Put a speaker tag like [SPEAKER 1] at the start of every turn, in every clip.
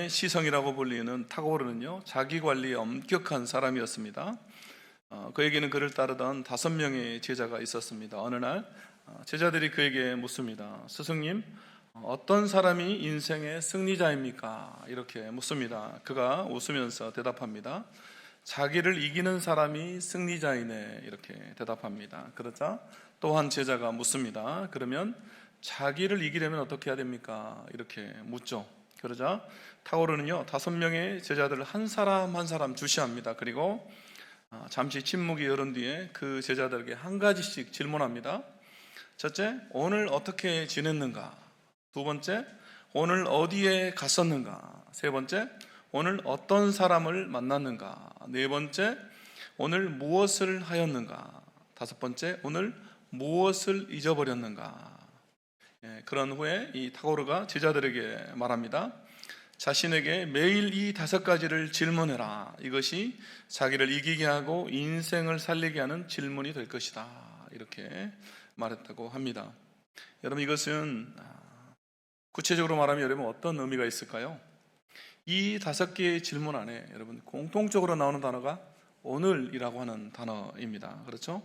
[SPEAKER 1] 사람의 시성이라고 불리는 타고르는요, 자기관리에 엄격한 사람이었습니다. 그에게는 그를 따르던 5명의 제자가 있었습니다. 어느 날 제자들이 그에게 묻습니다. 스승님, 어떤 사람이 인생의 승리자입니까? 이렇게 묻습니다. 그가 웃으면서 대답합니다. 자기를 이기는 사람이 승리자이네. 이렇게 대답합니다. 그러자 또 한 제자가 묻습니다. 그러면 자기를 이기려면 어떻게 해야 됩니까? 이렇게 묻죠. 그러자 타고르는요, 5명의 제자들을 한 사람 한 사람 주시합니다. 그리고 잠시 침묵이 흐른 뒤에 그 제자들에게 한 가지씩 질문합니다. 첫째, 오늘 어떻게 지냈는가? 두 번째, 오늘 어디에 갔었는가? 세 번째, 오늘 어떤 사람을 만났는가? 네 번째, 오늘 무엇을 하였는가? 다섯 번째, 오늘 무엇을 잊어버렸는가? 그런 후에 이 타고르가 제자들에게 말합니다. 자신에게 매일 이 5가지를 질문해라. 이것이 자기를 이기게 하고 인생을 살리게 하는 질문이 될 것이다. 이렇게 말했다고 합니다. 여러분, 이것은 구체적으로 말하면 여러분 어떤 의미가 있을까요? 이 5개의 질문 안에 여러분 공통적으로 나오는 단어가 오늘이라고 하는 단어입니다. 그렇죠?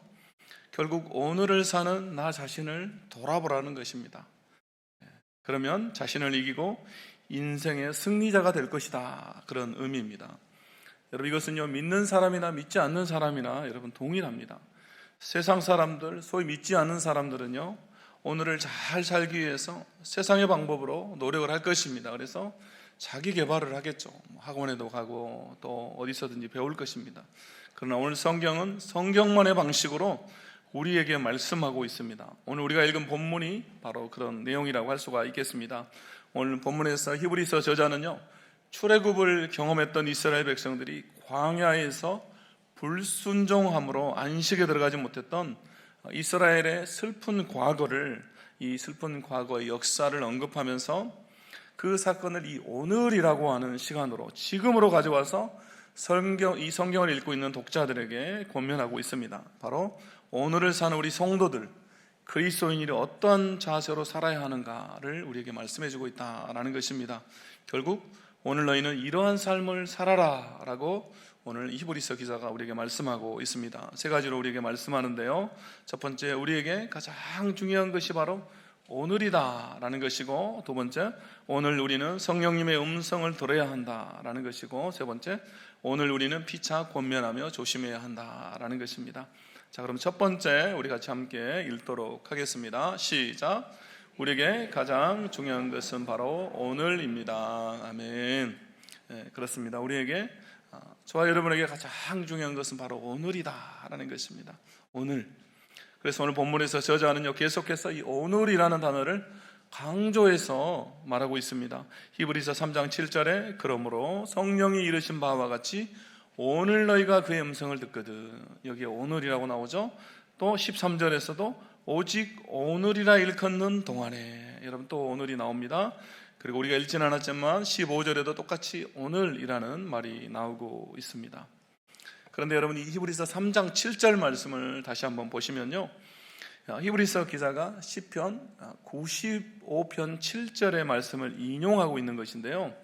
[SPEAKER 1] 결국 오늘을 사는 나 자신을 돌아보라는 것입니다. 그러면 자신을 이기고 인생의 승리자가 될 것이다. 그런 의미입니다. 여러분, 이것은요, 믿는 사람이나 믿지 않는 사람이나 여러분 동일합니다. 세상 사람들, 소위 믿지 않는 사람들은요, 오늘을 잘 살기 위해서 세상의 방법으로 노력을 할 것입니다. 그래서 자기 개발을 하겠죠. 학원에도 가고 또 어디서든지 배울 것입니다. 그러나 오늘 성경은 성경만의 방식으로 우리에게 말씀하고 있습니다. 오늘 우리가 읽은 본문이 바로 그런 내용이라고 할 수가 있겠습니다. 오늘 본문에서 히브리서 저자는요, 출애굽을 경험했던 이스라엘 백성들이 광야에서 불순종함으로 안식에 들어가지 못했던 이스라엘의 슬픈 과거를, 이 슬픈 과거의 역사를 언급하면서 그 사건을 이 오늘이라고 하는 시간으로, 지금으로 가져와서 이 성경을 읽고 있는 독자들에게 권면하고 있습니다. 바로 오늘을 사는 우리 성도들, 그리스도인이 어떠한 자세로 살아야 하는가를 우리에게 말씀해주고 있다는 것입니다. 결국 오늘 너희는 이러한 삶을 살아라 라고 오늘 히브리서 기자가 우리에게 말씀하고 있습니다. 3가지로 우리에게 말씀하는데요, 첫 번째, 우리에게 가장 중요한 것이 바로 오늘이다 라는 것이고, 두 번째, 오늘 우리는 성령님의 음성을 들어야 한다 라는 것이고, 세 번째, 오늘 우리는 피차 권면하며 조심해야 한다 라는 것입니다. 자, 그럼 첫 번째 우리 같이 함께 읽도록 하겠습니다. 시작. 우리에게 가장 중요한 것은 바로 오늘입니다. 아멘. 그렇습니다. 우리에게, 저와 여러분에게 가장 중요한 것은 바로 오늘이다 라는 것입니다. 오늘. 그래서 오늘 본문에서 저자는요, 계속해서 이 오늘이라는 단어를 강조해서 말하고 있습니다. 히브리서 3장 7절에 그러므로 성령이 이르신 바와 같이 오늘 너희가 그의 음성을 듣거든. 여기에 오늘이라고 나오죠. 또 13절에서도 오직 오늘이라 일컫는 동안에, 여러분 또 오늘이 나옵니다. 그리고 우리가 읽지는 않았지만 15절에도 똑같이 오늘이라는 말이 나오고 있습니다. 그런데 여러분, 이 히브리서 3장 7절 말씀을 다시 한번 보시면요, 히브리서 기자가 시편 95편 7절의 말씀을 인용하고 있는 것인데요,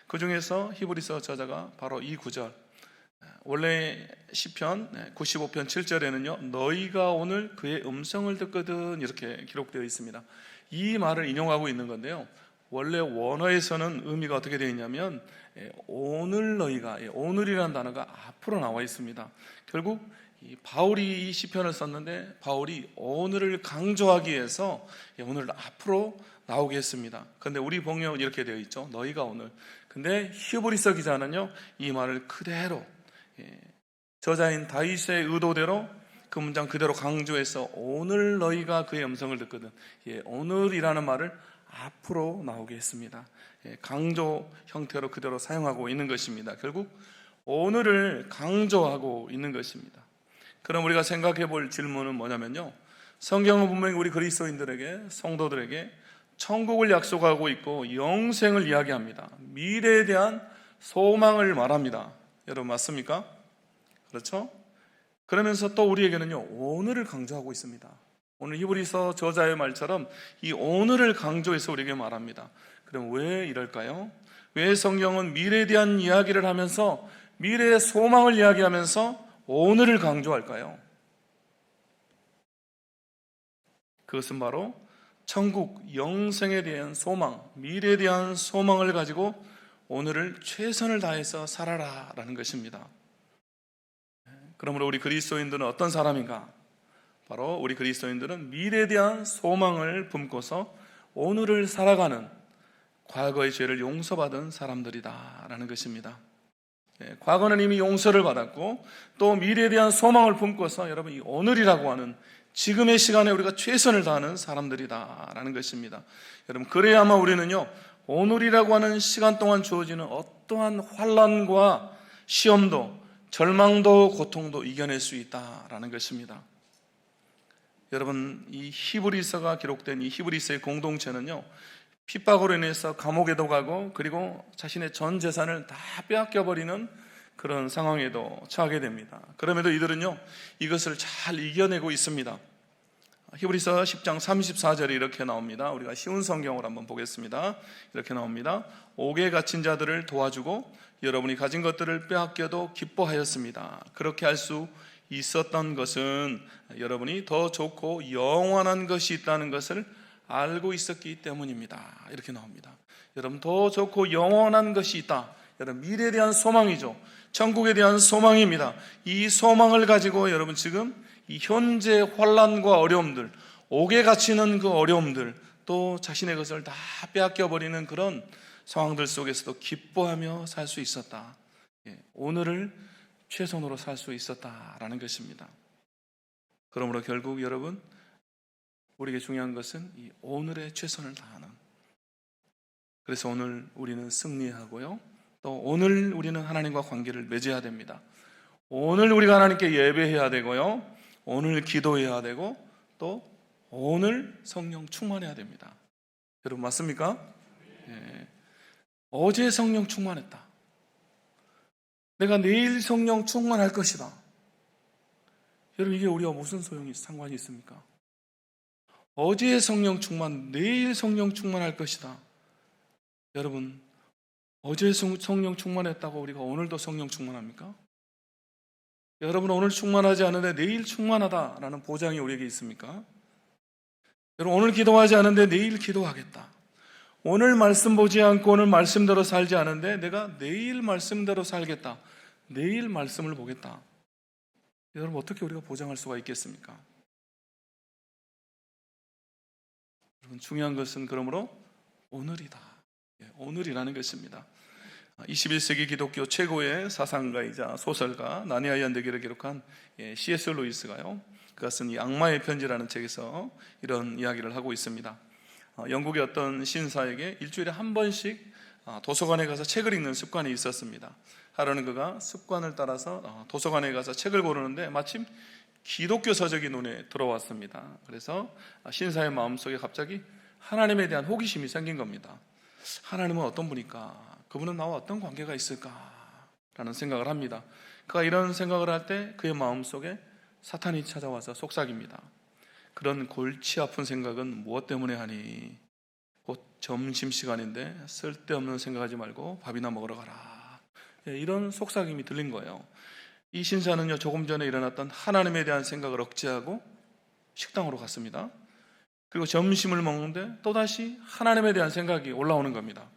[SPEAKER 1] 그 중에서 히브리서 저자가 바로 이 구절, 원래 시편 95편 7절에는요, 너희가 오늘 그의 음성을 듣거든 이렇게 기록되어 있습니다. 이 말을 인용하고 있는 건데요, 원래 원어에서는 의미가 어떻게 되어 있냐면 오늘 너희가, 오늘이라는 단어가 앞으로 나와 있습니다. 결국 바울이 이 시편을 썼는데 바울이 오늘을 강조하기 위해서 오늘 앞으로 나오게 했습니다. 그런데 우리 번역은 이렇게 되어 있죠, 너희가 오늘. 근데 히브리서 기자는요, 이 말을 그대로 저자인 다윗의 의도대로 그 문장 그대로 강조해서 오늘 너희가 그의 음성을 듣거든, 오늘이라는 말을 앞으로 나오게 했습니다. 강조 형태로 그대로 사용하고 있는 것입니다. 결국 오늘을 강조하고 있는 것입니다. 그럼 우리가 생각해 볼 질문은 뭐냐면요, 성경은 분명히 우리 그리스도인들에게, 성도들에게 천국을 약속하고 있고 영생을 이야기합니다. 미래에 대한 소망을 말합니다. 여러분 맞습니까? 그렇죠? 그러면서 또 우리에게는요, 오늘을 강조하고 있습니다. 오늘 히브리서 저자의 말처럼 이 오늘을 강조해서 우리에게 말합니다. 그럼 왜 이럴까요? 왜 성경은 미래에 대한 이야기를 하면서 미래의 소망을 이야기하면서 오늘을 강조할까요? 그것은 바로 천국, 영생에 대한 소망, 미래에 대한 소망을 가지고 오늘을 최선을 다해서 살아라라는 것입니다. 그러므로 우리 그리스도인들은 어떤 사람인가? 바로 우리 그리스도인들은 미래에 대한 소망을 품고서 오늘을 살아가는 과거의 죄를 용서받은 사람들이다라는 것입니다. 과거는 이미 용서를 받았고 또 미래에 대한 소망을 품고서 여러분 이 오늘이라고 하는 지금의 시간에 우리가 최선을 다하는 사람들이다라는 것입니다. 여러분 그래야만 우리는요 오늘이라고 하는 시간 동안 주어지는 어떠한 환난과 시험도 절망도 고통도 이겨낼 수 있다라는 것입니다. 여러분 이 히브리서가 기록된 이 히브리서의 공동체는요 핍박으로 인해서 감옥에도 가고 그리고 자신의 전 재산을 다 빼앗겨버리는 그런 상황에도 처하게 됩니다. 그럼에도 이들은요 이것을 잘 이겨내고 있습니다. 히브리서 10장 34절에 이렇게 나옵니다. 우리가 쉬운 성경을 한번 보겠습니다. 이렇게 나옵니다. 옥에 갇힌 자들을 도와주고 여러분이 가진 것들을 빼앗겨도 기뻐하였습니다. 그렇게 할 수 있었던 것은 여러분이 더 좋고 영원한 것이 있다는 것을 알고 있었기 때문입니다. 이렇게 나옵니다. 여러분 더 좋고 영원한 것이 있다. 여러분 미래에 대한 소망이죠. 천국에 대한 소망입니다. 이 소망을 가지고 여러분 지금 이 현재 환난과 어려움들, 옥에 갇히는 그 어려움들, 또 자신의 것을 다 빼앗겨버리는 그런 상황들 속에서도 기뻐하며 살 수 있었다. 오늘을 최선으로 살 수 있었다라는 것입니다. 그러므로 결국 여러분 우리에게 중요한 것은 이 오늘의 최선을 다하는, 그래서 오늘 우리는 승리하고요 또 오늘 우리는 하나님과 관계를 맺어야 됩니다. 오늘 우리가 하나님께 예배해야 되고요 오늘 기도해야 되고 또 오늘 성령 충만해야 됩니다. 여러분 맞습니까? 어제 성령 충만했다. 내가 내일 성령 충만할 것이다. 여러분 이게 우리와 무슨 상관이 있습니까? 어제의 성령 충만, 내일 성령 충만할 것이다. 여러분 어제 성령 충만했다고 우리가 오늘도 성령 충만합니까? 여러분 오늘 충만하지 않은데 내일 충만하다라는 보장이 우리에게 있습니까? 여러분 오늘 기도하지 않은데 내일 기도하겠다. 오늘 말씀 보지 않고 오늘 말씀대로 살지 않은데 내가 내일 말씀대로 살겠다. 내일 말씀을 보겠다. 여러분 어떻게 우리가 보장할 수가 있겠습니까? 여러분 중요한 것은 그러므로 오늘이다. 오늘이라는 것입니다. 21세기 기독교 최고의 사상가이자 소설가 나니아 연대기를 기록한 C.S. 루이스가요 그가 쓴 이 악마의 편지라는 책에서 이런 이야기를 하고 있습니다. 영국의 어떤 신사에게 일주일에 한 번씩 도서관에 가서 책을 읽는 습관이 있었습니다. 하루는 그가 습관을 따라서 도서관에 가서 책을 고르는데 마침 기독교 서적이 눈에 들어왔습니다. 그래서 신사의 마음속에 갑자기 하나님에 대한 호기심이 생긴 겁니다. 하나님은 어떤 분일까? 그분은 나와 어떤 관계가 있을까? 라는 생각을 합니다. 그가 이런 생각을 할 때 그의 마음속에 사탄이 찾아와서 속삭입니다. 그런 골치 아픈 생각은 무엇 때문에 하니? 곧 점심시간인데 쓸데없는 생각하지 말고 밥이나 먹으러 가라. 이런 속삭임이 들린 거예요. 이 신사는요 조금 전에 일어났던 하나님에 대한 생각을 억제하고 식당으로 갔습니다. 그리고 점심을 먹는데 또다시 하나님에 대한 생각이 올라오는 겁니다.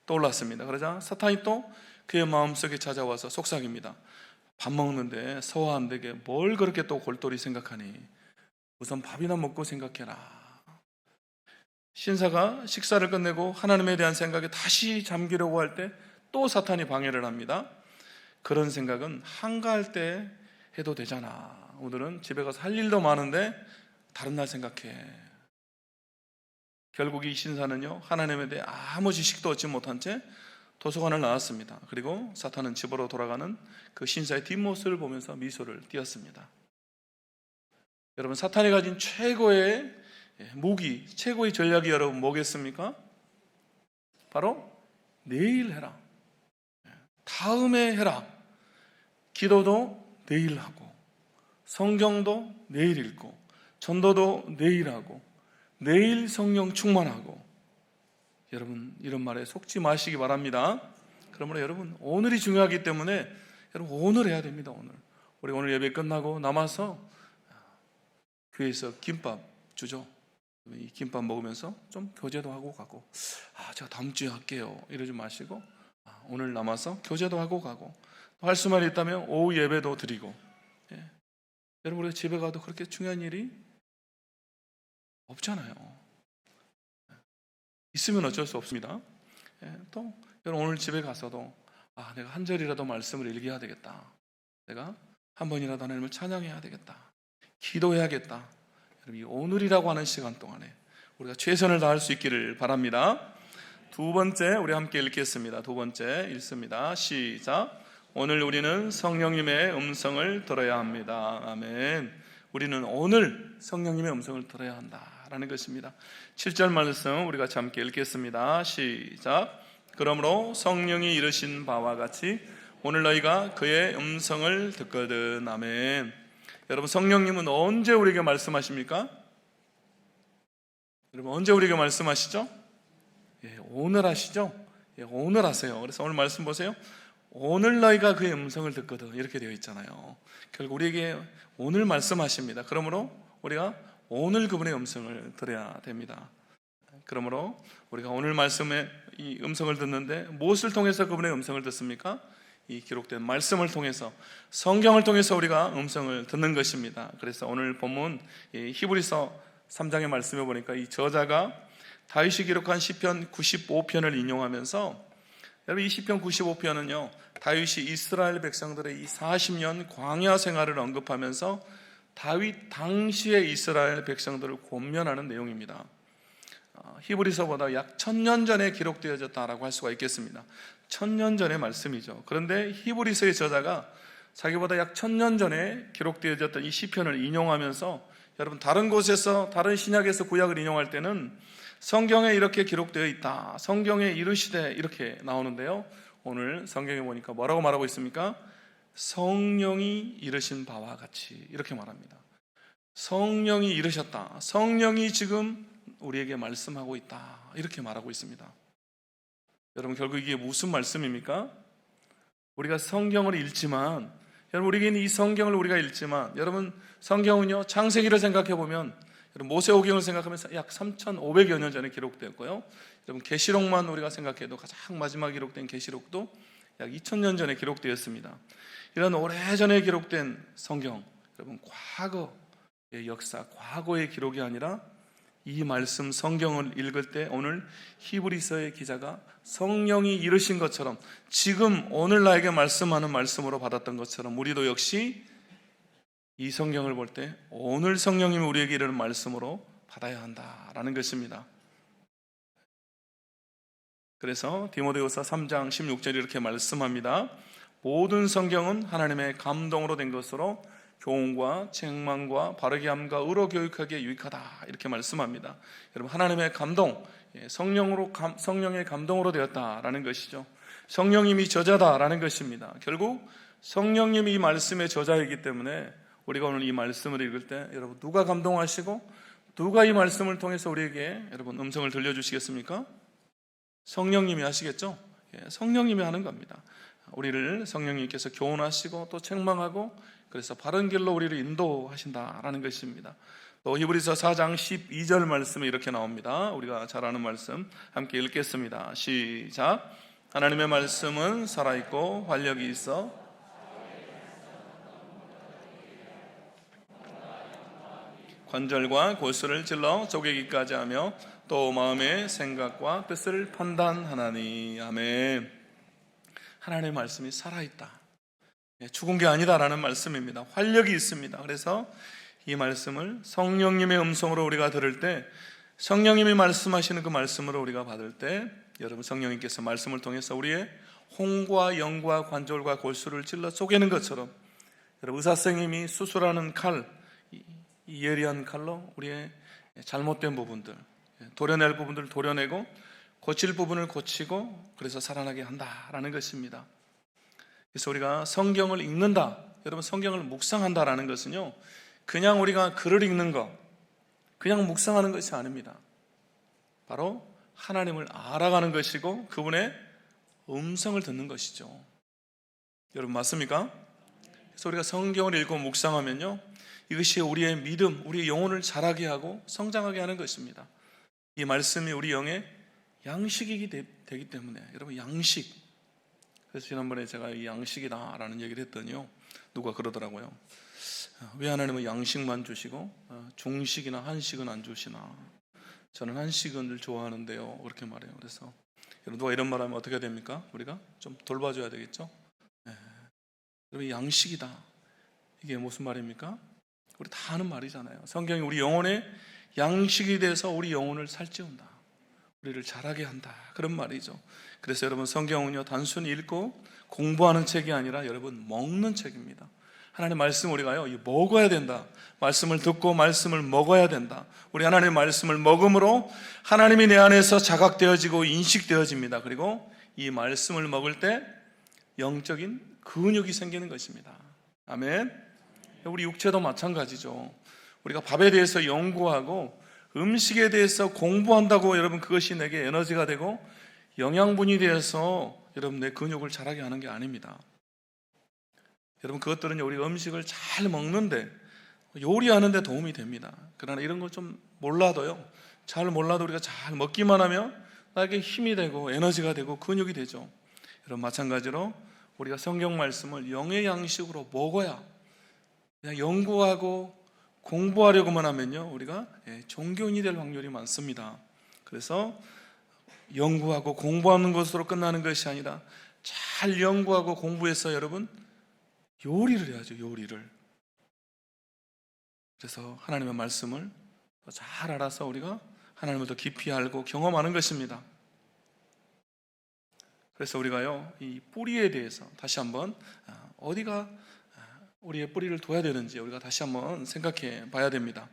[SPEAKER 1] 떠올랐습니다. 그러자 사탄이 또 그의 마음속에 찾아와서 속삭입니다. 밥 먹는데 소화 안 되게 뭘 그렇게 또 골똘히 생각하니? 우선 밥이나 먹고 생각해라. 신사가 식사를 끝내고 하나님에 대한 생각에 다시 잠기려고 할 때 또 사탄이 방해를 합니다. 그런 생각은 한가할 때 해도 되잖아. 오늘은 집에 가서 할 일도 많은데 다른 날 생각해. 결국 이 신사는요 하나님에 대해 아무 지식도 얻지 못한 채 도서관을 나왔습니다. 그리고 사탄은 집으로 돌아가는 그 신사의 뒷모습을 보면서 미소를 띄었습니다. 여러분 사탄이 가진 최고의 무기, 최고의 전략이 여러분 뭐겠습니까? 바로 내일 해라, 다음에 해라. 기도도 내일 하고 성경도 내일 읽고 전도도 내일 하고 내일 성령 충만하고 여러분 이런 말에 속지 마시기 바랍니다. 그러므로 여러분 오늘이 중요하기 때문에 여러분 오늘 해야 됩니다. 우리 오늘 예배 끝나고 남아서 교회에서 김밥 주죠. 이 김밥 먹으면서 좀 교제도 하고 가고, 제가 다음 주에 할게요 이러지 마시고 오늘 남아서 교제도 하고 가고, 할 수만 있다면 오후 예배도 드리고. 여러분 우리가 집에 가도 그렇게 중요한 일이 없잖아요. 있으면 어쩔 수 없습니다. 또 여러분 오늘 집에 가서도 내가 한 절이라도 말씀을 읽어야 되겠다, 내가 한 번이라도 하나님을 찬양해야 되겠다, 기도해야겠다. 여러분 이 오늘이라고 하는 시간 동안에 우리가 최선을 다할 수 있기를 바랍니다. 두 번째 우리 함께 읽겠습니다. 두 번째 읽습니다. 시작. 오늘 우리는 성령님의 음성을 들어야 합니다. 아멘. 우리는 오늘 성령님의 음성을 들어야 한다라는 것입니다. 7절 말씀 우리가 함께 읽겠습니다. 시작. 그러므로 성령이 이르신 바와 같이 오늘 너희가 그의 음성을 듣거든. 아멘. 여러분 성령님은 언제 우리에게 말씀하십니까? 여러분 언제 우리에게 말씀하시죠? 오늘 하시죠? 오늘 하세요. 그래서 오늘 말씀 보세요. 오늘 너희가 그의 음성을 듣거든 이렇게 되어 있잖아요. 결국 우리에게 오늘 말씀하십니다. 그러므로 우리가 오늘 그분의 음성을 들어야 됩니다. 그러므로 우리가 오늘 말씀의 이 음성을 듣는데 무엇을 통해서 그분의 음성을 듣습니까? 이 기록된 말씀을 통해서, 성경을 통해서 우리가 음성을 듣는 것입니다. 그래서 오늘 본문 히브리서 3장의 말씀에 보니까 이 저자가 다윗이 기록한 시편 95편을 인용하면서, 여러분 이 시편 95편은요 다윗이 이스라엘 백성들의 이 40년 광야 생활을 언급하면서 다윗 당시의 이스라엘 백성들을 권면하는 내용입니다. 히브리서보다 약 1000년 전에 기록되어졌다라고 할 수가 있겠습니다. 1000년 전의 말씀이죠. 그런데 히브리서의 저자가 자기보다 약 1000년 전에 기록되어졌던 이 시편을 인용하면서, 여러분 다른 곳에서, 다른 신약에서 구약을 인용할 때는 성경에 이렇게 기록되어 있다, 성경에 이르시되 이렇게 나오는데요, 오늘 성경에 보니까 뭐라고 말하고 있습니까? 성령이 이르신 바와 같이 이렇게 말합니다. 성령이 이르셨다, 성령이 지금 우리에게 말씀하고 있다, 이렇게 말하고 있습니다. 여러분 결국 이게 무슨 말씀입니까? 우리가 성경을 읽지만, 여러분 우리에게는 이 성경을 우리가 읽지만, 여러분 성경은요 창세기를 생각해 보면, 여러분 모세오경을 생각하면서 약 3,500여 년 전에 기록되었고요, 여러분 계시록만 우리가 생각해도 가장 마지막 기록된 계시록도 약 2000년 전에 기록되었습니다. 이런 오래전에 기록된 성경, 여러분 과거의 역사, 과거의 기록이 아니라 이 말씀 성경을 읽을 때 오늘 히브리서의 기자가 성령이 이르신 것처럼, 지금 오늘 나에게 말씀하는 말씀으로 받았던 것처럼 우리도 역시 이 성경을 볼 때 오늘 성령님이 우리에게 이르는 말씀으로 받아야 한다라는 것입니다. 그래서 디모데후서 3장 16절이 이렇게 말씀합니다. 모든 성경은 하나님의 감동으로 된 것으로 교훈과 책망과 바르게 함과 의로 교육하기에 유익하다, 이렇게 말씀합니다. 여러분 하나님의 감동, 성령의 감동으로 되었다라는 것이죠. 성령님이 저자다라는 것입니다. 결국 성령님이 이 말씀의 저자이기 때문에 우리가 오늘 이 말씀을 읽을 때 여러분 누가 감동하시고 누가 이 말씀을 통해서 우리에게 여러분 음성을 들려주시겠습니까? 성령님이 하시겠죠? 성령님이 하는 겁니다. 우리를 성령님께서 교훈하시고 또 책망하고, 그래서 바른 길로 우리를 인도하신다라는 것입니다. 또 히브리서 4장 12절 말씀이 이렇게 나옵니다. 우리가 잘 아는 말씀 함께 읽겠습니다. 시작. 하나님의 말씀은 살아있고 활력이 있어 관절과 골수를 찔러 쪼개기까지 하며 또 마음의 생각과 뜻을 판단하나니. 아멘. 하나님의 말씀이 살아있다, 죽은 게 아니다라는 말씀입니다. 활력이 있습니다. 그래서 이 말씀을 성령님의 음성으로 우리가 들을 때, 성령님이 말씀하시는 그 말씀으로 우리가 받을 때, 여러분 성령님께서 말씀을 통해서 우리의 혼과 영과 관절과 골수를 찔러 쪼개는 것처럼, 여러분 의사 선생님이 수술하는 칼, 이 예리한 칼로 우리의 잘못된 부분들, 도려낼 부분들을 도려내고 고칠 부분을 고치고, 그래서 살아나게 한다라는 것입니다. 그래서 우리가 성경을 읽는다, 여러분 성경을 묵상한다라는 것은요 그냥 우리가 글을 읽는 것, 그냥 묵상하는 것이 아닙니다. 바로 하나님을 알아가는 것이고 그분의 음성을 듣는 것이죠. 여러분 맞습니까? 그래서 우리가 성경을 읽고 묵상하면요, 이것이 우리의 믿음, 우리의 영혼을 자라게 하고 성장하게 하는 것입니다. 이 말씀이 우리 영의 양식이 되기 때문에, 여러분 양식. 그래서 지난번에 제가 이 양식이다라는 얘기를 했더니요, 누가 그러더라고요. 왜 하나님은 양식만 주시고 중식이나 한식은 안 주시나? 저는 한식을 좋아하는데요, 그렇게 말해요. 그래서 여러분 누가 이런 말하면 어떻게 됩니까? 우리가 좀 돌봐줘야 되겠죠. 여러분 양식이다, 이게 무슨 말입니까? 우리 다 아는 말이잖아요. 성경이 우리 영혼의 양식이 돼서 우리 영혼을 살찌운다, 우리를 자라게 한다, 그런 말이죠. 그래서 여러분 성경은요, 단순히 읽고 공부하는 책이 아니라 여러분 먹는 책입니다. 하나님 말씀 우리가요, 먹어야 된다. 말씀을 듣고 말씀을 먹어야 된다. 우리 하나님의 말씀을 먹음으로 하나님이 내 안에서 자각되어지고 인식되어집니다. 그리고 이 말씀을 먹을 때 영적인 근육이 생기는 것입니다. 아멘. 우리 육체도 마찬가지죠. 우리가 밥에 대해서 연구하고 음식에 대해서 공부한다고 여러분 그것이 내게 에너지가 되고 영양분이 되어서 여러분 내 근육을 자라게 하는 게 아닙니다. 여러분 그것들은 우리가 음식을 잘 먹는데, 요리하는 데 도움이 됩니다. 그러나 이런 거 좀 몰라도요, 잘 몰라도 우리가 잘 먹기만 하면 나에게 힘이 되고 에너지가 되고 근육이 되죠. 여러분 마찬가지로 우리가 성경 말씀을 영의 양식으로 먹어야, 그냥 연구하고 공부하려고만 하면요, 우리가 종교인이 될 확률이 많습니다. 그래서 연구하고 공부하는 것으로 끝나는 것이 아니라 잘 연구하고 공부해서 여러분 요리를 해야죠, 요리를. 그래서 하나님의 말씀을 잘 알아서 우리가 하나님을 더 깊이 알고 경험하는 것입니다. 그래서 우리가요, 이 뿌리에 대해서 다시 한번 어디가 우리의 뿌리를 둬야 되는지 우리가 다시 한번 생각해 봐야 됩니다.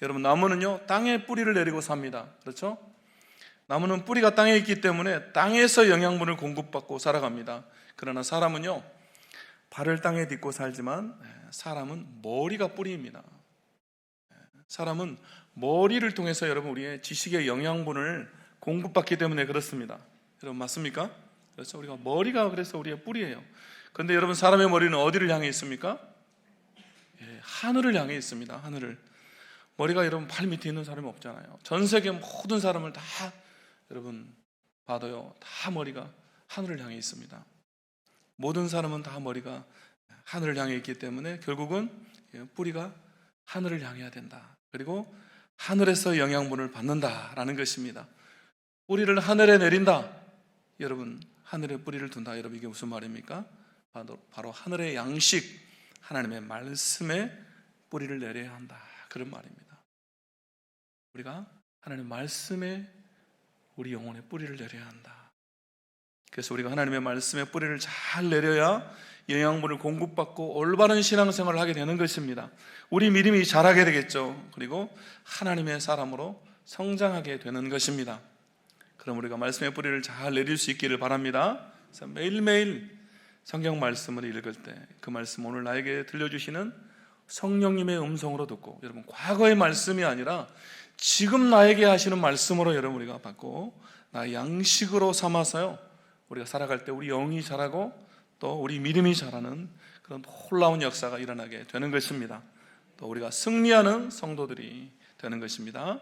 [SPEAKER 1] 여러분 나무는요, 땅에 뿌리를 내리고 삽니다. 그렇죠? 나무는 뿌리가 땅에 있기 때문에 땅에서 영양분을 공급받고 살아갑니다. 그러나 사람은요, 발을 땅에 딛고 살지만 사람은 머리가 뿌리입니다. 사람은 머리를 통해서 여러분 우리의 지식의 영양분을 공급받기 때문에 그렇습니다. 여러분 맞습니까? 그래서 우리가 머리가 그래서 우리의 뿌리예요. 그런데 여러분 사람의 머리는 어디를 향해 있습니까? 하늘을 향해 있습니다. 하늘을. 머리가 여러분 발 밑에 있는 사람이 없잖아요. 전 세계 모든 사람을 다 여러분 봐도요, 다 머리가 하늘을 향해 있습니다. 모든 사람은 다 머리가 하늘을 향해 있기 때문에 결국은 뿌리가 하늘을 향해야 된다. 그리고 하늘에서 영양분을 받는다라는 것입니다. 뿌리를 하늘에 내린다. 여러분 하늘에 뿌리를 둔다. 여러분 이게 무슨 말입니까? 바로 하늘의 양식, 하나님의 말씀에 뿌리를 내려야 한다, 그런 말입니다. 우리가 하나님의 말씀에 우리 영혼에 뿌리를 내려야 한다. 그래서 우리가 하나님의 말씀에 뿌리를 잘 내려야 영양분을 공급받고 올바른 신앙생활을 하게 되는 것입니다. 우리 믿음이 자라게 되겠죠. 그리고 하나님의 사람으로 성장하게 되는 것입니다. 그럼 우리가 말씀의 뿌리를 잘 내릴 수 있기를 바랍니다. 그래서 매일매일 성경 말씀을 읽을 때 그 말씀 오늘 나에게 들려주시는 성령님의 음성으로 듣고, 여러분 과거의 말씀이 아니라 지금 나에게 하시는 말씀으로 여러분 우리가 받고 나의 양식으로 삼아서요, 우리가 살아갈 때 우리 영이 자라고 또 우리 믿음이 자라는 그런 놀라운 역사가 일어나게 되는 것입니다. 또 우리가 승리하는 성도들이 되는 것입니다.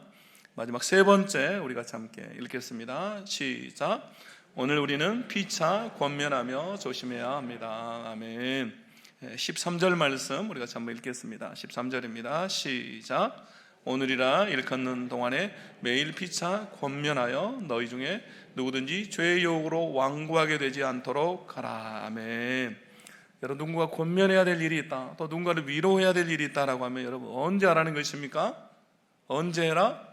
[SPEAKER 1] 마지막 세 번째 우리 같이 함께 읽겠습니다. 시작. 오늘 우리는 피차 권면하며 조심해야 합니다. 아멘. 13절 말씀 우리 같이 한번 읽겠습니다. 13절입니다. 시작. 오늘이라 일컫는 동안에 매일 피차 권면하여 너희 중에 누구든지 죄의 유혹으로 완고하게 되지 않도록 하라. 아멘. 여러분 누군가 권면해야 될 일이 있다, 또 누군가를 위로해야 될 일이 있다라고 하면 여러분 언제 하라는 것입니까? 언제 해라?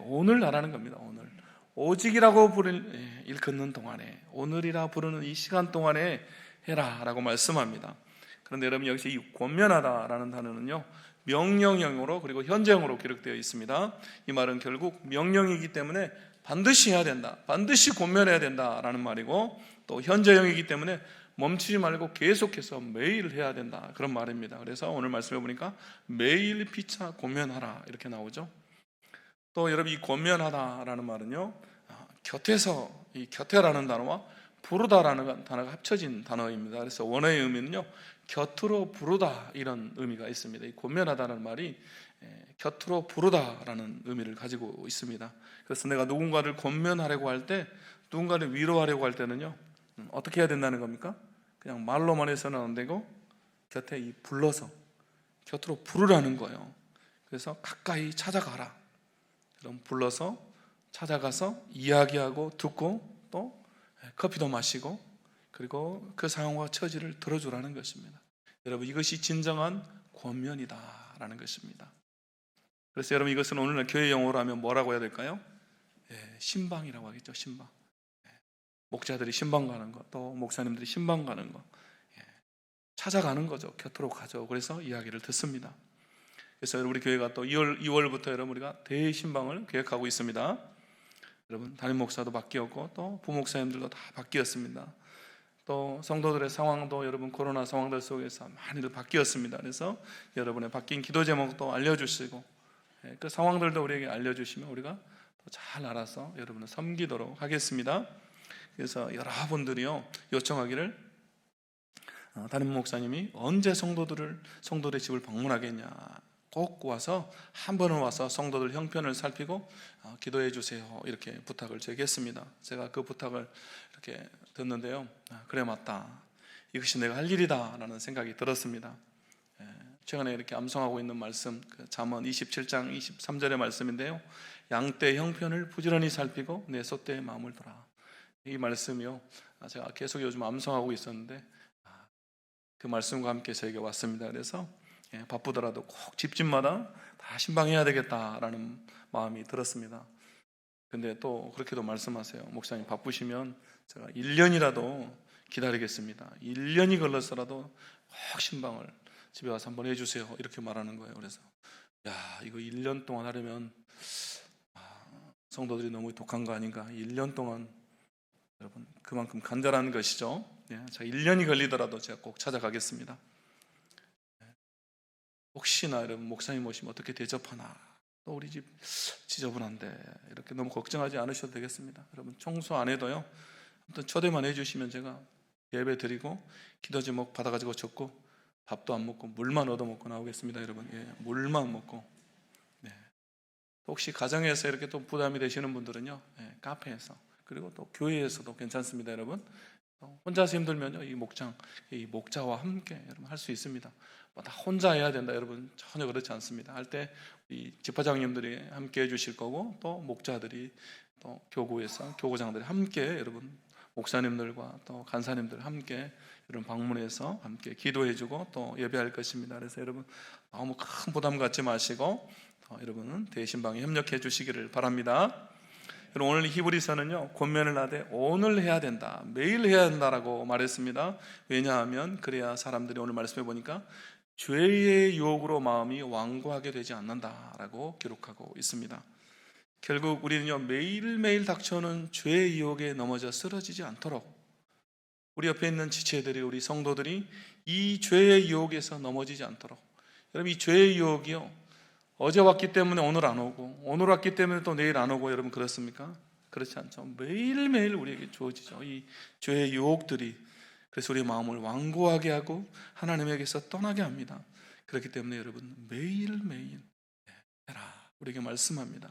[SPEAKER 1] 오늘 하라는 겁니다. 오늘. 오직이라고 일컫는 동안에, 오늘이라 부르는 이 시간 동안에 해라 라고 말씀합니다. 그런데 여러분 여기서 이 권면하다라는 단어는요, 명령형으로 그리고 현재형으로 기록되어 있습니다. 이 말은 결국 명령이기 때문에 반드시 해야 된다, 반드시 권면해야 된다라는 말이고, 또 현재형이기 때문에 멈추지 말고 계속해서 매일 해야 된다, 그런 말입니다. 그래서 오늘 말씀해 보니까 매일 피차 권면하라 이렇게 나오죠. 또 여러분 이 권면하다라는 말은요, 곁에서, 이 곁에라는 단어와 부르다라는 단어가 합쳐진 단어입니다. 그래서 원어의 의미는요, 곁으로 부르다 이런 의미가 있습니다. 이 권면하다는 말이 곁으로 부르다라는 의미를 가지고 있습니다. 그래서 내가 누군가를 권면하려고 할 때, 누군가를 위로하려고 할 때는요, 어떻게 해야 된다는 겁니까? 그냥 말로만 해서는 안 되고 곁에 이 불러서 곁으로 부르라는 거예요. 그래서 가까이 찾아가라. 그럼 불러서 찾아가서 이야기하고 듣고 또 커피도 마시고 그리고 그 상황과 처지를 들어주라는 것입니다. 여러분, 이것이 진정한 권면이다라는 것입니다. 그래서 여러분, 이것은 오늘날 교회 용어로 하면 뭐라고 해야 될까요? 신방이라고 하겠죠. 신방. 목자들이 신방 가는 거, 또 목사님들이 신방 가는 거, 찾아가는 거죠. 곁으로 가죠. 그래서 이야기를 듣습니다. 그래서 우리 교회가 또 2월부터 여러분 우리가 대신방을 계획하고 있습니다. 여러분, 담임 목사도 바뀌었고 또 부목사님들도 다 바뀌었습니다. 또 성도들의 상황도 여러분 코로나 상황들 속에서 많이들 바뀌었습니다. 그래서 여러분의 바뀐 기도 제목도 알려주시고 그 상황들도 우리에게 알려주시면 우리가 더 잘 알아서 여러분을 섬기도록 하겠습니다. 그래서 여러분들이요 요청하기를 담임 목사님이 언제 성도들의 집을 방문하겠냐, 꼭 와서 한 번은 와서 성도들 형편을 살피고 기도해 주세요 이렇게 부탁을 제기했습니다. 제가 그 부탁을 이렇게 듣는데요, 그래 맞다, 이것이 내가 할 일이다 라는 생각이 들었습니다. 최근에 이렇게 암송하고 있는 말씀, 잠언 27장 23절의 말씀인데요, 양떼 형편을 부지런히 살피고 내 소떼의 마음을 돌아. 이 말씀이요, 제가 계속 요즘 암송하고 있었는데 그 말씀과 함께 저에게 왔습니다. 그래서 바쁘더라도 꼭 집집마다 다 신방해야 되겠다라는 마음이 들었습니다. 근데 또 그렇게도 말씀하세요. 목사님 바쁘시면 제가 1년이라도 기다리겠습니다. 1년이 걸려서라도 꼭 신방을 집에 와서 한번 해주세요 이렇게 말하는 거예요. 그래서 이거 1년 동안 하려면 성도들이 너무 독한 거 아닌가. 1년 동안 여러분 그만큼 간절한 것이죠. 자, 1년이 걸리더라도 제가 꼭 찾아가겠습니다. 혹시나 여러분 목사님 오시면 어떻게 대접하나, 또 우리 집 지저분한데 이렇게 너무 걱정하지 않으셔도 되겠습니다. 여러분 청소 안 해도요, 아무튼 초대만 해주시면 제가 예배 드리고 기도 제목 받아가지고 적고 밥도 안 먹고 물만 얻어먹고 나오겠습니다. 여러분, 물만 먹고. 혹시 가정에서 이렇게 또 부담이 되시는 분들은요, 카페에서 그리고 또 교회에서도 괜찮습니다. 여러분 혼자서 힘들면요, 이 목자와 함께 여러분 할 수 있습니다. 다 혼자 해야 된다 여러분, 전혀 그렇지 않습니다. 할 때 이 집화장님들이 함께 해주실 거고 또 목자들이 또 교구에서 교구장들이 함께 여러분 목사님들과 또 간사님들 함께 여러분 방문해서 함께 기도해주고 또 예배할 것입니다. 그래서 여러분 너무 큰 부담 갖지 마시고 여러분은 대신방에 협력해 주시기를 바랍니다. 여러분, 오늘 히브리서는요, 권면을 하되 오늘 해야 된다, 매일 해야 한다라고 말했습니다. 왜냐하면 그래야 사람들이 오늘 말씀해 보니까 죄의 유혹으로 마음이 완고하게 되지 않는다라고 기록하고 있습니다. 결국 우리는요, 매일매일 닥쳐오는 죄의 유혹에 넘어져 쓰러지지 않도록 우리 옆에 있는 지체들이, 우리 성도들이 이 죄의 유혹에서 넘어지지 않도록, 여러분 이 죄의 유혹이요, 어제 왔기 때문에 오늘 안 오고 오늘 왔기 때문에 또 내일 안 오고 여러분 그렇습니까? 그렇지 않죠. 매일매일 우리에게 주어지죠, 이 죄의 유혹들이. 그래서 우리의 마음을 완고하게 하고 하나님에게서 떠나게 합니다. 그렇기 때문에 여러분 매일매일 해라 우리에게 말씀합니다.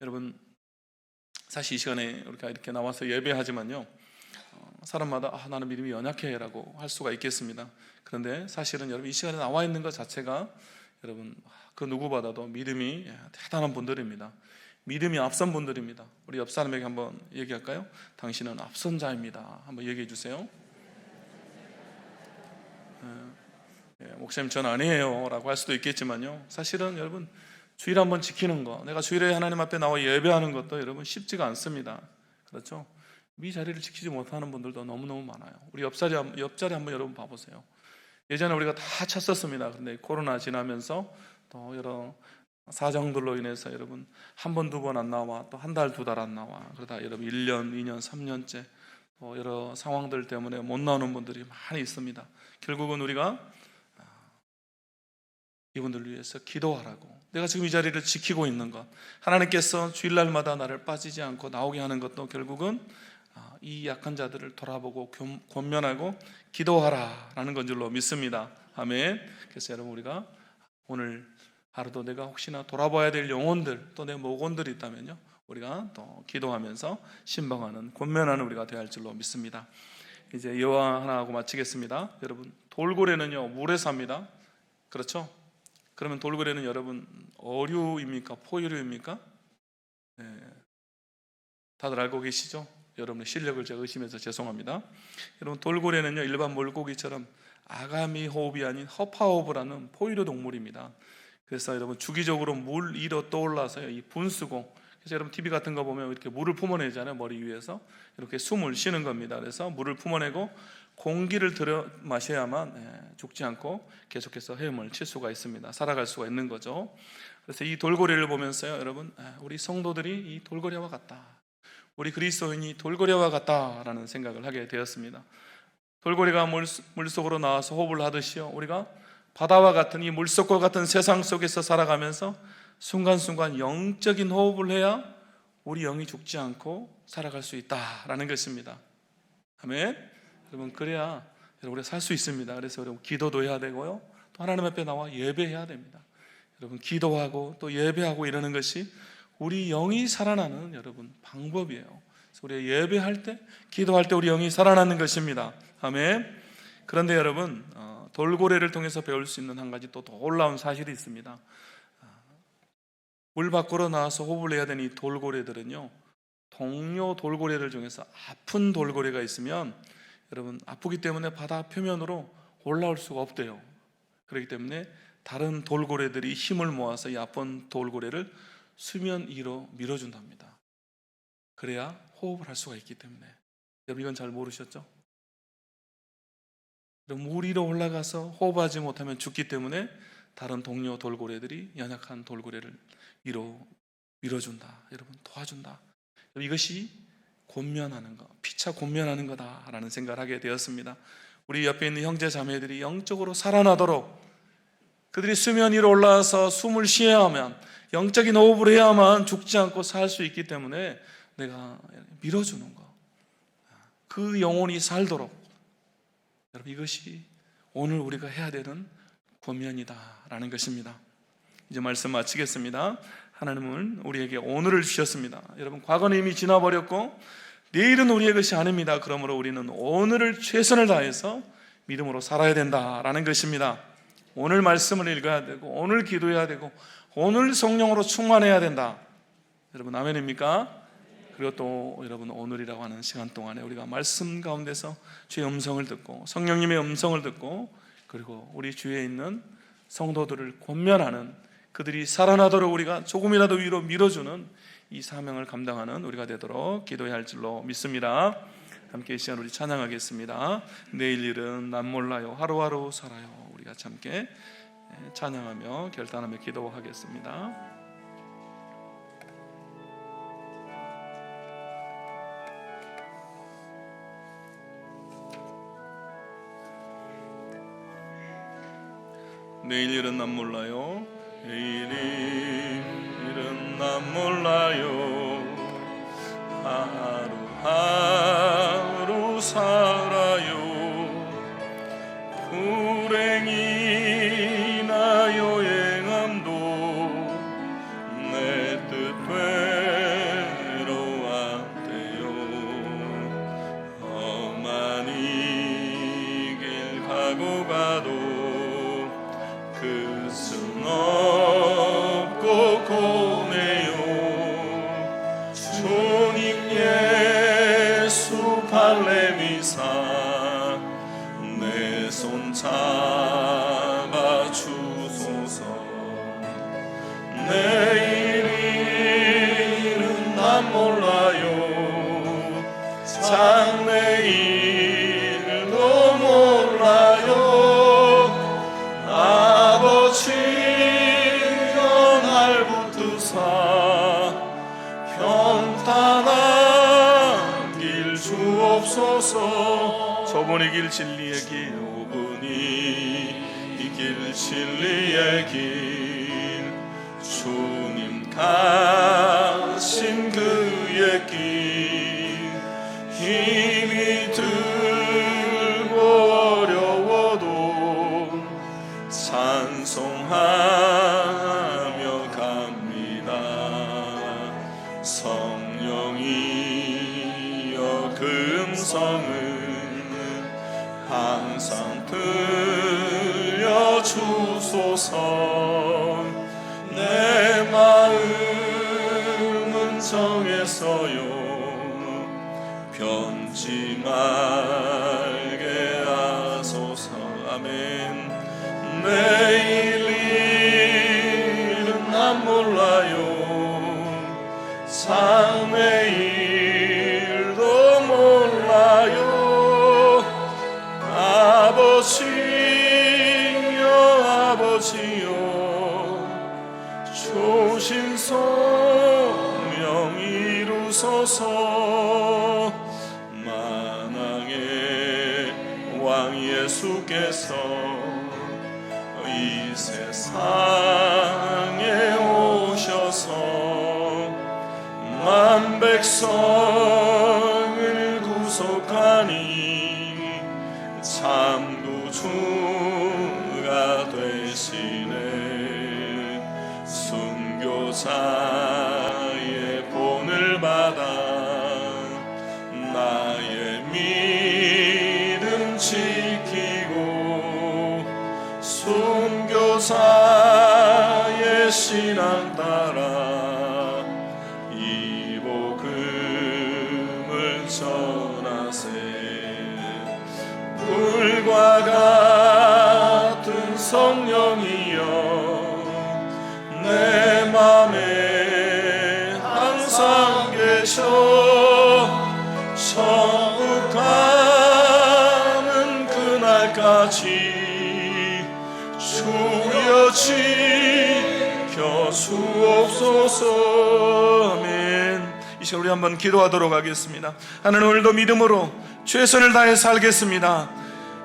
[SPEAKER 1] 여러분 사실 이 시간에 우리가 이렇게 나와서 예배하지만요, 사람마다 나는 믿음이 연약해 라고 할 수가 있겠습니다. 그런데 사실은 여러분 이 시간에 나와 있는 것 자체가 여러분 그 누구보다도 믿음이 대단한 분들입니다. 믿음이 앞선 분들입니다. 우리 옆 사람에게 한번 얘기할까요? 당신은 앞선 자입니다. 한번 얘기해 주세요. 목사님 전 아니에요 라고 할 수도 있겠지만요, 사실은 여러분 주일 한번 지키는 거, 내가 주일에 하나님 앞에 나와 예배하는 것도 여러분 쉽지가 않습니다. 그렇죠? 이 자리를 지키지 못하는 분들도 너무너무 많아요. 우리 옆자리 한번 여러분 봐보세요. 예전에 우리가 다 찼었습니다. 그런데 코로나 지나면서 또 여러 사정들로 인해서 여러분 한 번, 두 번 안 나와, 또 한 달, 두 달 안 나와, 그러다 여러분 1년, 2년, 3년째 여러 상황들 때문에 못 나오는 분들이 많이 있습니다. 결국은 우리가 이분들을 위해서 기도하라고. 내가 지금 이 자리를 지키고 있는 것, 하나님께서 주일날마다 나를 빠지지 않고 나오게 하는 것도 결국은 이 약한 자들을 돌아보고 권면하고 기도하라 라는 건 줄로 믿습니다. 아멘. 그래서 여러분, 우리가 오늘 하루도 내가 혹시나 돌아봐야 될 영혼들, 또 내 모건들이 있다면요, 우리가 또 기도하면서 신방하는, 권면하는 우리가 되어야 할 줄로 믿습니다. 이제 예화 하나 하고 마치겠습니다. 여러분, 돌고래는요 물에 삽니다. 그렇죠? 그러면 돌고래는 여러분 어류입니까? 포유류입니까? 네. 다들 알고 계시죠? 여러분의 실력을 제가 의심해서 죄송합니다. 여러분, 돌고래는요 일반 물고기처럼 아가미 호흡이 아닌 허파호흡을 포유류 동물입니다. 그래서 여러분 주기적으로 물 위로 떠올라서요 이 분수공, 그래서 여러분 TV 같은 거 보면 이렇게 물을 품어내잖아요. 머리 위에서 이렇게 숨을 쉬는 겁니다. 그래서 물을 품어내고 공기를 들여 마셔야만 죽지 않고 계속해서 헤엄을 칠 수가 있습니다. 살아갈 수가 있는 거죠. 그래서 이 돌고래를 보면서요 여러분, 우리 성도들이 이 돌고래와 같다, 우리 그리스도인이 돌고래와 같다라는 생각을 하게 되었습니다. 돌고래가 물속으로 나와서 호흡을 하듯이요, 우리가 바다와 같은 이 물속과 같은 세상 속에서 살아가면서 순간순간 영적인 호흡을 해야 우리 영이 죽지 않고 살아갈 수 있다라는 것입니다. 아멘. 여러분, 그래야 우리가 살 수 있습니다. 그래서 여러분 기도도 해야 되고요, 또 하나님 앞에 나와 예배해야 됩니다. 여러분, 기도하고 또 예배하고 이러는 것이 우리 영이 살아나는 여러분 방법이에요. 그래서 우리가 예배할 때, 기도할 때 우리 영이 살아나는 것입니다. 아멘. 그런데 여러분, 돌고래를 통해서 배울 수 있는 한 가지 또 놀라운 사실이 있습니다. 물 밖으로 나와서 호흡을 해야 되는 이 돌고래들은요, 동료 돌고래들 중에서 아픈 돌고래가 있으면 여러분 아프기 때문에 바다 표면으로 올라올 수가 없대요. 그렇기 때문에 다른 돌고래들이 힘을 모아서 이 아픈 돌고래를 수면 위로 밀어준답니다. 그래야 호흡을 할 수가 있기 때문에. 여러분, 이건 잘 모르셨죠? 물 위로 올라가서 호흡하지 못하면 죽기 때문에 다른 동료 돌고래들이 연약한 돌고래를 위로 밀어준다, 여러분 도와준다. 이것이 권면하는 것, 피차 권면하는 거다라는 생각을 하게 되었습니다. 우리 옆에 있는 형제 자매들이 영적으로 살아나도록, 그들이 수면 위로 올라와서 숨을 쉬어야 하면, 영적인 호흡을 해야만 죽지 않고 살 수 있기 때문에 내가 밀어주는 것, 그 영혼이 살도록, 여러분 이것이 오늘 우리가 해야 되는 권면이다라는 것입니다. 이제 말씀 마치겠습니다. 하나님은 우리에게 오늘을 주셨습니다. 여러분, 과거는 이미 지나버렸고 내일은 우리의 것이 아닙니다. 그러므로 우리는 오늘을 최선을 다해서 믿음으로 살아야 된다라는 것입니다. 오늘 말씀을 읽어야 되고, 오늘 기도해야 되고, 오늘 성령으로 충만해야 된다. 여러분 아멘입니까? 그리고 또 여러분, 오늘이라고 하는 시간 동안에 우리가 말씀 가운데서 주의 음성을 듣고, 성령님의 음성을 듣고, 그리고 우리 주위에 있는 성도들을 권면하는, 그들이 살아나도록 우리가 조금이라도 위로 밀어주는 이 사명을 감당하는 우리가 되도록 기도해야 할 줄로 믿습니다. 함께 이 시간 우리 찬양하겠습니다. 내일 일은 난 몰라요, 하루하루 살아요. 우리가 함께 찬양하며 결단하며 기도하겠습니다. 내일 일은 난 몰라요, 내일 일은 난 몰라요, 하루하루 살아요. 불행이나 여행함도 내 뜻대로 안 돼요. 험한 이 길 가고 가도 끝은 없고 고네요. 주님 예수 발레미사 내 손 잡아 주소서. 내일은 난 몰라요, 장래일도 몰라요. 날 붙드사 평탄한 길 주옵소서. 좁은 이 길 진리의 길, 좁은 이 길 진리의 길 주님 가신 그의 길 힘이 들고 어려워도 찬송하며 갑니다. 성령이여 그 음성을 항상 들려주소서. 내 마음은 정했어요. 변치 말게 하소서. 아멘. 내일 일은 난 몰라요. 장래일도 몰라요. 아버지여 아버지여 조신 소명 이루소서. 만왕의 왕 예수께서 이 세상에 오셔서 만 백성을 구속하니 참 구주가 되시네. 순교자의 본을 받아 나의 믿음 지키고 순교자의 신앙 따라 이 복음을 전하세. 불과 같은 성령이여 내 맘에 항상 계셔. 천국 가는 그날까지 주여 지켜주옵소서. 아멘. 이 시간 우리 한번 기도하도록 하겠습니다. 하나님, 오늘도 믿음으로 최선을 다해 살겠습니다.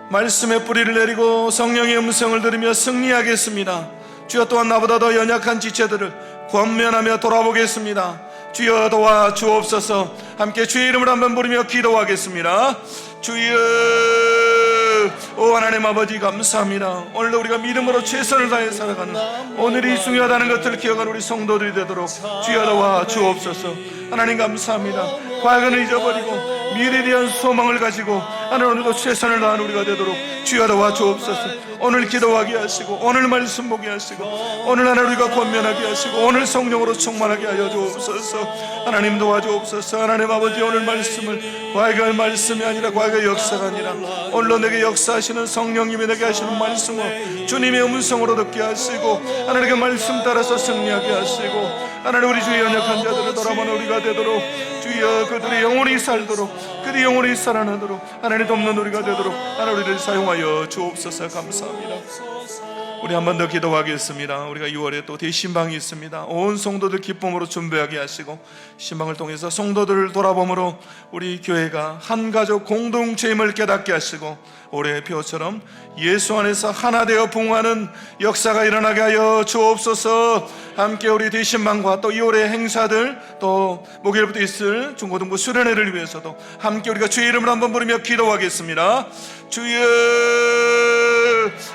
[SPEAKER 1] 말씀의 뿌리를 내리고 성령의 음성을 들으며 승리하겠습니다. 주여, 또한 나보다 더 연약한 지체들을 권면하며 돌아보겠습니다. 주여 도와 주옵소서. 함께 주의 이름을 한번 부르며 기도하겠습니다. 주여, 오 하나님 아버지 감사합니다. 오늘도 우리가 믿음으로 최선을 다해 살아가는 오늘이 중요하다는 것들을 기억하는 우리 성도들이 되도록 주여 도와 주옵소서. 하나님 감사합니다. 과거는 잊어버리고 미래에 대한 소망을 가지고 하나님 오늘도 최선을 다하는 우리가 되도록 주여 도와 주옵소서. 오늘 기도하게 하시고 오늘 말씀 보게 하시고 오늘 하나님 우리가 권면하게 하시고 오늘 성령으로 충만하게 하여 주옵소서. 하나님 도와주옵소서. 하나님 아버지, 오늘 말씀을 과거의 말씀이 아니라 과거의 역사가 아니라 오늘로 내게 역사하시는 성령님이 내게 하시는 말씀을 주님의 음성으로 듣게 하시고 하나님의 말씀 따라서 승리하게 하시고 하나님 우리 주의 연약한 자들을 돌아보는 우리가 되도록 주여 그들이 영원히 살도록 그들이 영원히 살아나도록 하나님 돕는 우리가 되도록 하나님 우리를 사용하여 주옵소서. 감사합니다. 우리 한 번 더 기도하겠습니다. 우리가 6월에 또 대신방이 있습니다. 온 성도들 기쁨으로 준비하게 하시고 신방을 통해서 성도들을 돌아봄으로 우리 교회가 한 가족 공동체임을 깨닫게 하시고 올해의 표처럼 예수 안에서 하나 되어 부흥하는 역사가 일어나게 하여 주옵소서. 함께 우리 대신방과 또 2월의 행사들 또 목요일부터 있을 중고등부 수련회를 위해서도 함께 우리가 주의 이름을 한번 부르며 기도하겠습니다. 주여,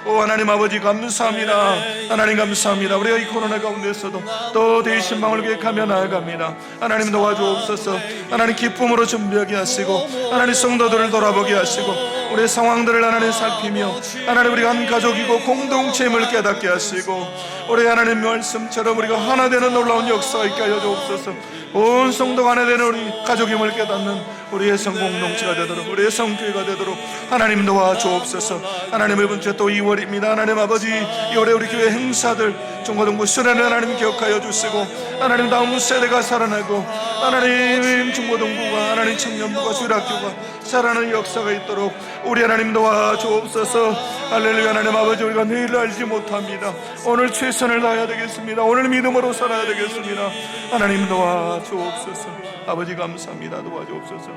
[SPEAKER 1] 오 하나님 아버지 감사합니다. 하나님 감사합니다. 우리가 이 코로나 가운데서도 또 대신방을 계획하며 나아갑니다. 하나님 도와주옵소서. 하나님 기쁨으로 준비하게 하시고 하나님 성도들을 돌아보게 하시고 우리의 상황들을 하나님 살피며 하나님 우리가 한 가족이고 공동체임을 깨닫게 하시고 우리 하나님 말씀처럼 우리가 하나 되는 놀라운 역사가 있게 하여 주옵소서. 온 성도가 하나 되는 우리 가족임을 깨닫는 우리의 성공동체가 되도록 우리의 성교회가 되도록 하나님 도와주옵소서. 하나님 이번 주 또 2월입니다. 하나님 아버지, 2월에 우리 교회 행사들 중고등부 수련회 하나님 기억하여 주시고 하나님 다음 세대가 살아나고 하나님 중고등부가 하나님 청년부가 주일학교가 살아나는 역사가 있도록 우리 하나님 도와주옵소서. 할렐루야. 하나님 아버지, 우리가 내일을 알지 못합니다. 오늘 최선을 다해야 되겠습니다. 오늘 믿음으로 살아야 되겠습니다. 하나님 도와주옵소서. 아버지 감사합니다. 도와주옵소서.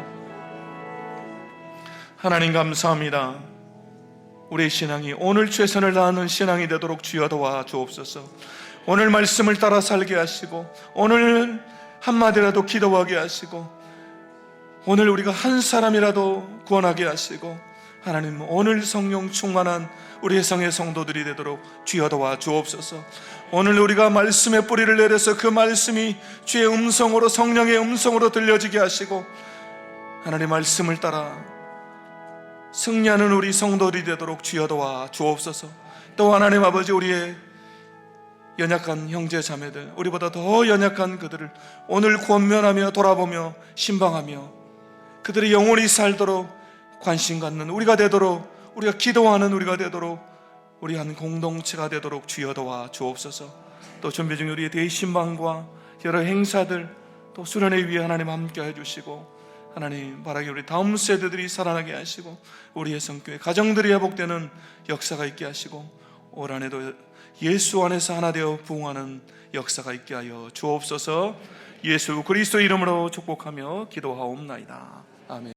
[SPEAKER 1] 하나님 감사합니다. 우리의 신앙이 오늘 최선을 다하는 신앙이 되도록 주여 도와 주옵소서. 오늘 말씀을 따라 살게 하시고, 오늘 한마디라도 기도하게 하시고, 오늘 우리가 한 사람이라도 구원하게 하시고, 하나님 오늘 성령 충만한 우리의 성의 성도들이 되도록 주여 도와 주옵소서. 오늘 우리가 말씀의 뿌리를 내려서 그 말씀이 주의 음성으로, 성령의 음성으로 들려지게 하시고, 하나님 말씀을 따라 승리하는 우리 성도들이 되도록 주여 도와 주옵소서. 또 하나님 아버지, 우리의 연약한 형제 자매들, 우리보다 더 연약한 그들을 오늘 권면하며 돌아보며 신방하며 그들이 영원히 살도록 관심 갖는 우리가 되도록, 우리가 기도하는 우리가 되도록, 우리 한 공동체가 되도록 주여 도와 주옵소서. 또 준비 중에 우리의 대신방과 여러 행사들, 또 수련회 위에 하나님 함께 해주시고, 하나님 바라기 우리 다음 세대들이 살아나게 하시고, 우리의 성교회 가정들이 회복되는 역사가 있게 하시고, 올 한해도 예수 안에서 하나 되어 부흥하는 역사가 있게 하여 주옵소서. 예수 그리스도 이름으로 축복하며 기도하옵나이다. 아멘.